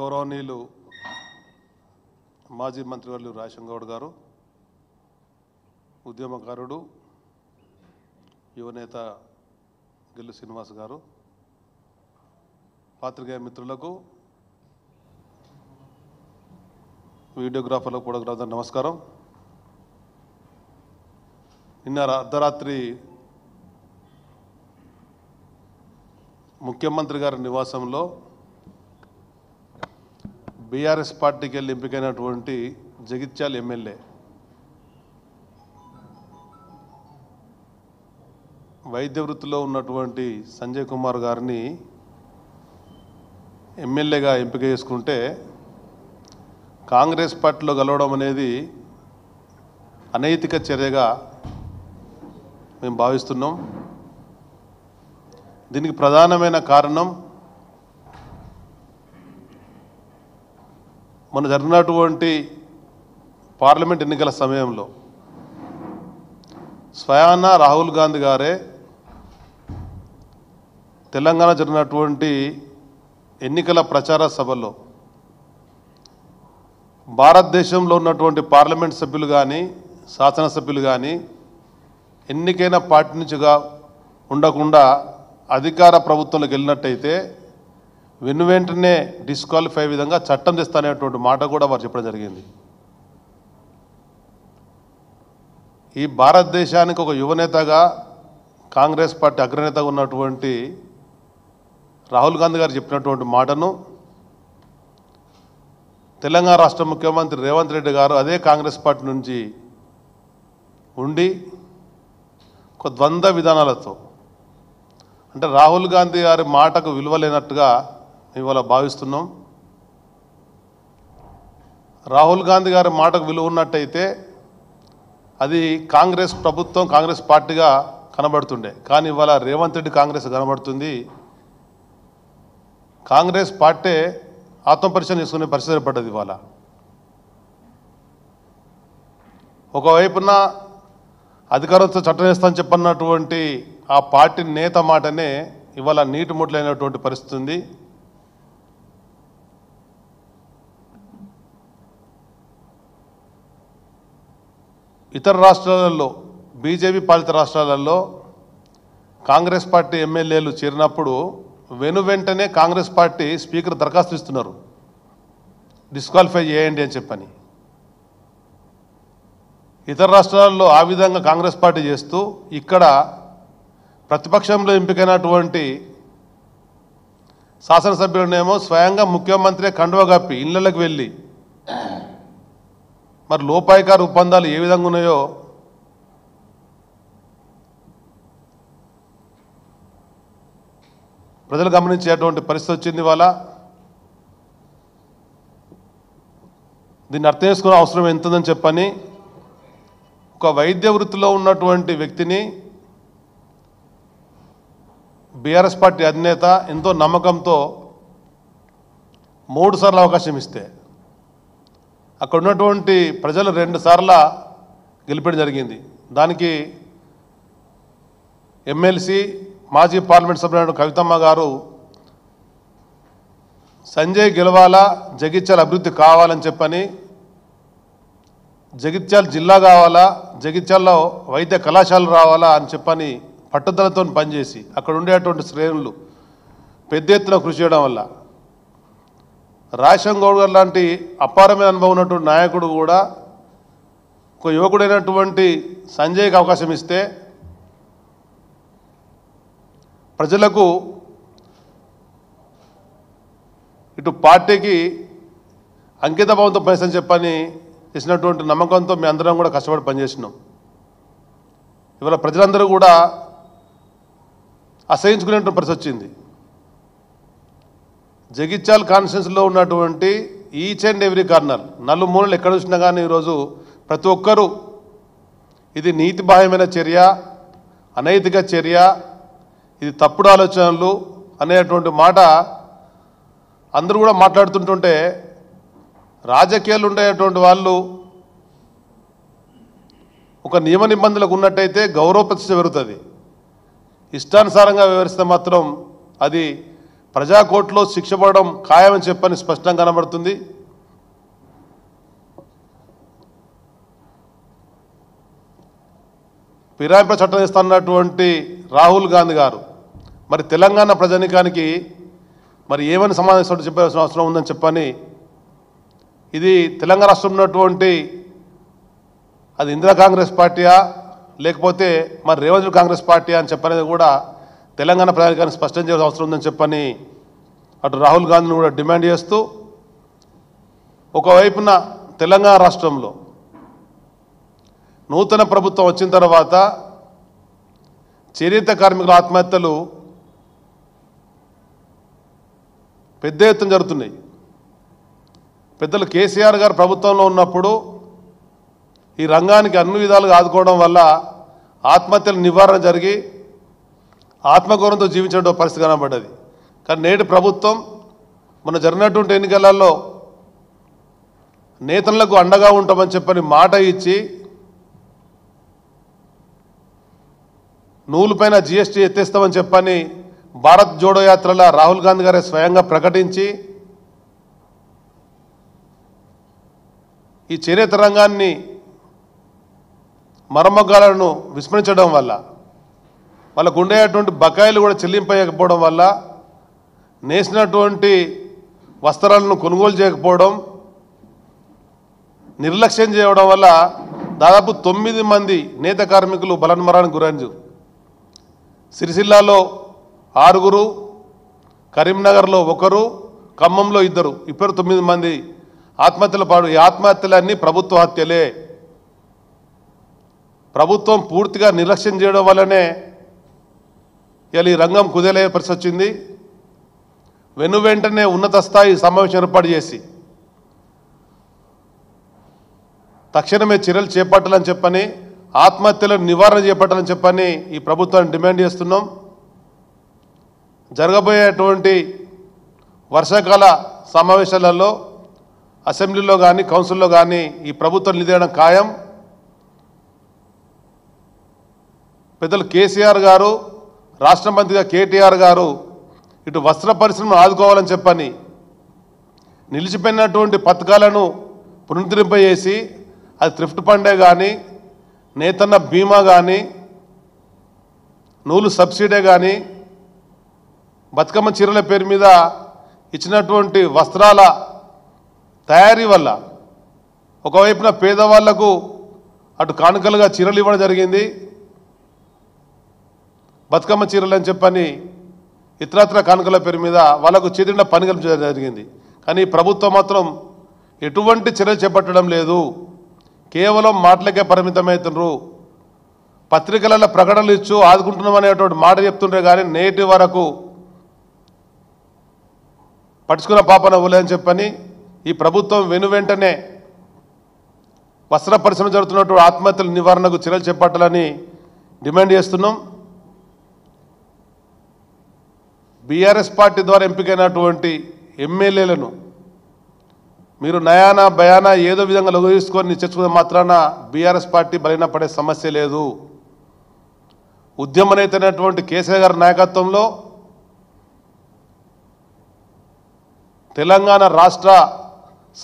గౌరవనీయులు మాజీ మంత్రివర్యులు రాజశేఖర్ గారు, ఉద్యమకారుడు యువనేత గిల్లు శ్రీనివాస్ గారు, పాత్రికేయ మిత్రులకు, వీడియోగ్రాఫర్లకు, ఫోటోగ్రాఫర్లకు నమస్కారం. నిన్న అర్ధరాత్రి ముఖ్యమంత్రి గారి నివాసంలో బీఆర్ఎస్ పార్టీకి వెళ్ళి ఎంపికైనటువంటి జగిత్యాల ఎమ్మెల్యే వైద్య వృత్తిలో ఉన్నటువంటి సంజయ్ కుమార్ గారిని ఎమ్మెల్యేగా ఎంపిక చేసుకుంటే కాంగ్రెస్ పార్టీలో కలవడం అనేది అనైతిక చర్యగా మేము భావిస్తున్నాం. దీనికి ప్రధానమైన కారణం మన జరిగినటువంటి పార్లమెంట్ ఎన్నికల సమయంలో స్వయాన రాహుల్ గాంధీ గారే తెలంగాణ జరిగినటువంటి ఎన్నికల ప్రచార సభలో భారతదేశంలో ఉన్నటువంటి పార్లమెంట్ సభ్యులు కానీ శాసనసభ్యులు కానీ ఎన్నికైన పార్టీ నుంచిగా ఉండకుండా అధికార ప్రభుత్వంలోకి వెళ్ళినట్టయితే వెనువెంటనే డిస్క్వాలిఫై విధంగా చట్టం తెస్తానేటువంటి మాట కూడా వారు చెప్పడం జరిగింది. ఈ భారతదేశానికి ఒక యువనేతగా కాంగ్రెస్ పార్టీ అగ్రనేతగా ఉన్నటువంటి రాహుల్ గాంధీ గారు చెప్పినటువంటి మాటను తెలంగాణ రాష్ట్ర ముఖ్యమంత్రి రేవంత్ రెడ్డి గారు అదే కాంగ్రెస్ పార్టీ నుంచి ఉండి ఒక ద్వంద్వ విధానాలతో, అంటే రాహుల్ గాంధీ గారి మాటకు విలువ లేనట్టుగా ఇవాళ భావిస్తున్నాం. రాహుల్ గాంధీ గారి మాటకు విలువ ఉన్నట్టయితే అది కాంగ్రెస్ ప్రభుత్వం, కాంగ్రెస్ పార్టీగా కనబడుతుండే. కానీ ఇవాళ రేవంత్ రెడ్డి కాంగ్రెస్ కనబడుతుంది. కాంగ్రెస్ పార్టీ ఆత్మపరిచయం చేసుకునే పరిస్థితి ఏర్పడ్డది. ఇవాళ ఒకవైపున అధికారంతో చట్టం వేస్తామని చెప్పన్నటువంటి ఆ పార్టీ నేత మాటనే ఇవాళ నీటి ముట్లైనటువంటి పరిస్థితి ఉంది. ఇతర రాష్ట్రాలలో, బీజేపీ పాలిత రాష్ట్రాలలో కాంగ్రెస్ పార్టీ ఎమ్మెల్యేలు చేరినప్పుడు వెనువెంటనే కాంగ్రెస్ పార్టీ స్పీకర్ దరఖాస్తు ఇస్తున్నారు, డిస్క్వాలిఫై చేయండి అని చెప్పని. ఇతర రాష్ట్రాల్లో ఆ విధంగా కాంగ్రెస్ పార్టీ చేస్తూ ఇక్కడ ప్రతిపక్షంలో ఎంపికైనటువంటి శాసనసభ్యులనేమో స్వయంగా ముఖ్యమంత్రి కండువా కప్పి ఇళ్లకి వెళ్ళి మరి లోపాయికారు ఒప్పందాలు ఏ విధంగా ఉన్నాయో ప్రజలు గమనించేటువంటి పరిస్థితి వచ్చింది. ఇవాళ దీన్ని అర్థం చేసుకునే అవసరం ఎంతుందని చెప్పని ఒక వైద్య వృత్తిలో ఉన్నటువంటి వ్యక్తిని బీఆర్ఎస్ పార్టీ అధినేత ఎంతో నమ్మకంతో 3 సార్లు అవకాశం ఇస్తే అక్కడ ఉన్నటువంటి ప్రజలు 2 సార్లు గెలిపడం జరిగింది. దానికి ఎమ్మెల్సీ మాజీ పార్లమెంట్ సభ్యుడు కవితమ్మ గారు సంజయ్ గెలవాలా, జగిత్యాల అభివృద్ధి కావాలని చెప్పని, జగిత్యాల జిల్లా కావాలా, జగిత్యాలలో వైద్య కళాశాల రావాలా అని చెప్పని పట్టుదలతో పనిచేసి అక్కడ ఉండేటువంటి శ్రేణులు పెద్ద ఎత్తున కృషి చేయడం వల్ల రాజశేఖర్ గారు లాంటి అపారమైన అనుభవం ఉన్నటువంటి నాయకుడు కూడా ఒక యువకుడైనటువంటి సంజయ్కి అవకాశం ఇస్తే ప్రజలకు ఇటు పార్టీకి అంకిత భావంతో పనిచేసని చెప్పని చేసినటువంటి నమ్మకంతో మేము అందరం కూడా కష్టపడి పనిచేసినాం. ఇవాళ ప్రజలందరూ కూడా అసహించుకునేటువంటి పరిస్థితి వచ్చింది. జగిత్యాల కాన్స్టిట్యున్సీలో ఉన్నటువంటి ఈచ్ అండ్ ఎవ్రీ కార్నర్, నలుమూలలు ఎక్కడ చూసినా కానీ ఈరోజు ప్రతి ఒక్కరూ ఇది నీతిబాహ్యమైన చర్య, అనైతిక చర్య, ఇది తప్పుడు ఆలోచనలు అనేటువంటి మాట అందరూ కూడా మాట్లాడుతుంటుంటే రాజకీయాలు ఉండేటువంటి వాళ్ళు ఒక నియమ నిబంధనలకు ఉన్నట్టయితే గౌరవ ప్రతిష్ట పెరుగుతుంది. ఇష్టానుసారంగా వివరిస్తే మాత్రం అది ప్రజాకోర్టులో శిక్ష పడడం ఖాయమని చెప్పని స్పష్టంగా కనబడుతుంది. ఫిరాయింపుల చట్టం ఇస్తున్నటువంటి రాహుల్ గాంధీ గారు మరి తెలంగాణ ప్రజానికానికి మరి ఏమని సమాధానం చెప్పాల్సిన అవసరం ఉందని చెప్పని, ఇది తెలంగాణ రాష్ట్రంలో ఉన్నటువంటి అది ఇందిరా కాంగ్రెస్ పార్టీయా లేకపోతే మరి రేవంత్ కాంగ్రెస్ పార్టీ అని చెప్పనేది కూడా తెలంగాణ ప్రజానికానికి స్పష్టం చేయాల్సిన అవసరం ఉందని చెప్పని అటు రాహుల్ గాంధీని కూడా డిమాండ్ చేస్తూ, ఒకవైపున తెలంగాణ రాష్ట్రంలో నూతన ప్రభుత్వం వచ్చిన తర్వాత చేనేత కార్మికుల ఆత్మహత్యలు పెద్ద ఎత్తున జరుగుతున్నాయి. పెద్దలు కేసీఆర్ గారు ప్రభుత్వంలో ఉన్నప్పుడు ఈ రంగానికి అన్ని విధాలుగా ఆదుకోవడం వల్ల ఆత్మహత్యల నివారణ జరిగి ఆత్మగౌరవంతో జీవించడం పరిస్థితి కనబడ్డది. కానీ నేటి ప్రభుత్వం మొన్న జరిగినటువంటి ఎన్నికలలో నేతలకు అండగా ఉంటామని చెప్పని మాట ఇచ్చి నూలుపైన జీఎస్టీ ఎత్తేస్తామని చెప్పని భారత్ జోడో యాత్రలో రాహుల్ గాంధీ గారే స్వయంగా ప్రకటించి ఈ చేనేత రంగాన్ని మరమ్మగాలను విస్మరించడం వల్ల వాళ్ళకు ఉండేటువంటి బకాయిలు కూడా చెల్లింపకపోవడం వల్ల నేసినటువంటి వస్త్రాలను కొనుగోలు చేయకపోవడం, నిర్లక్ష్యం చేయడం వల్ల దాదాపు 9 మంది నేత కార్మికులు బలన్మరానికి గురైంది. సిరిసిల్లాలో 6, కరీంనగర్లో 1, ఖమ్మంలో 2, ఇప్పుడు 9 మంది ఆత్మహత్యల పాడు. ఈ ఆత్మహత్యలన్నీ ప్రభుత్వ హత్యలే. ప్రభుత్వం పూర్తిగా నిర్లక్ష్యం చేయడం వల్లనే ఇలా ఈ రంగం కుదేలే పరిస్థితి వచ్చింది. వెంటనే ఉన్నత స్థాయి సమావేశం ఏర్పాటు చేసి తక్షణమే చర్యలు చేపట్టాలని చెప్పని, ఆత్మహత్యల నివారణ చేపట్టాలని చెప్పని ఈ ప్రభుత్వాన్ని డిమాండ్ చేస్తున్నాం. జరగబోయేటువంటి వర్షాకాల సమావేశాలలో అసెంబ్లీలో కానీ కౌన్సిల్లో కానీ ఈ ప్రభుత్వం నిలదీయడం ఖాయం. పెద్దలు కేసీఆర్ గారు, రాష్ట్ర మంత్రిగా కేటీఆర్ గారు ఇటు వస్త్ర పరిశ్రమను ఆదుకోవాలని చెప్పని నిలిచిపోయినటువంటి పథకాలను పునరుద్ధరింపజేసి అది థ్రిఫ్ట్ ఫండే కానీ, నేతన్న బీమా కానీ, నూలు సబ్సిడీ కానీ, బతుకమ్మ చీరల పేరు మీద ఇచ్చినటువంటి వస్త్రాల తయారీ వల్ల ఒకవైపున పేదవాళ్లకు అటు కానుకలుగా చీరలు ఇవ్వడం జరిగింది. బతుకమ్మ చీరలు అని చెప్పని ఇతరత్ర కానుకల పేరు మీద వాళ్ళకు చేతిన పని కల్పించడం జరిగింది. కానీ ప్రభుత్వం మాత్రం ఎటువంటి చర్యలు చేపట్టడం లేదు. కేవలం మాటలకే పరిమితమవుతున్నారు. పత్రికలలో ప్రకటనలు ఇచ్చు ఆదుకుంటున్నాం అనేటువంటి మాట చెప్తుండ్రే కానీ నేటి వరకు పట్టుకున్న పాపన ఇవ్వలేదని చెప్పని ఈ ప్రభుత్వం వెంటనే వస్త్ర పరిశ్రమ జరుగుతున్నటువంటి ఆత్మహత్యల నివారణకు చర్యలు చేపట్టాలని డిమాండ్ చేస్తున్నాం. బీఆర్ఎస్ పార్టీ ద్వారా ఎంపికైనటువంటి ఎమ్మెల్యేలను మీరు నయానా భయానా ఏదో విధంగా లొంగ తీసుకొని చర్చుకునే మాత్రాన బీఆర్ఎస్ పార్టీ బలైన పడే సమస్య లేదు. ఉద్యమ నేతైనటువంటి కేసీఆర్ గారి నాయకత్వంలో తెలంగాణ రాష్ట్ర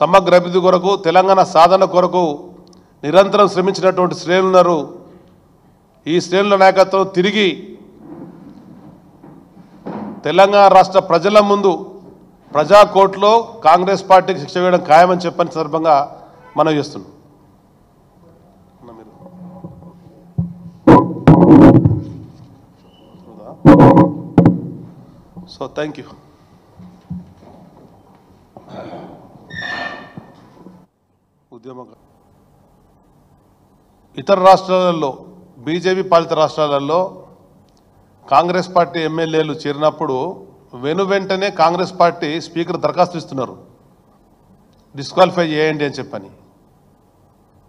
సమగ్ర అభివృద్ధి కొరకు, తెలంగాణ సాధన కొరకు నిరంతరం శ్రమించినటువంటి శ్రేణులు ఉన్నారు. ఈ శ్రేణుల నాయకత్వం తిరిగి తెలంగాణ రాష్ట్ర ప్రజల ముందు ప్రజాకోర్టులో కాంగ్రెస్ పార్టీకి శిక్ష వేయడం ఖాయమని చెప్పని సందర్భంగా మనం చేస్తున్నాం. So thank you. ఇతర రాష్ట్రాలలో బీజేపీ పాలిత రాష్ట్రాలలో కాంగ్రెస్ పార్టీ ఎమ్మెల్యేలు చేరినప్పుడు వెంటనే కాంగ్రెస్ పార్టీ స్పీకర్ దరఖాస్తు ఇస్తున్నారు, డిస్క్వాలిఫై చేయండి అని చెప్పని.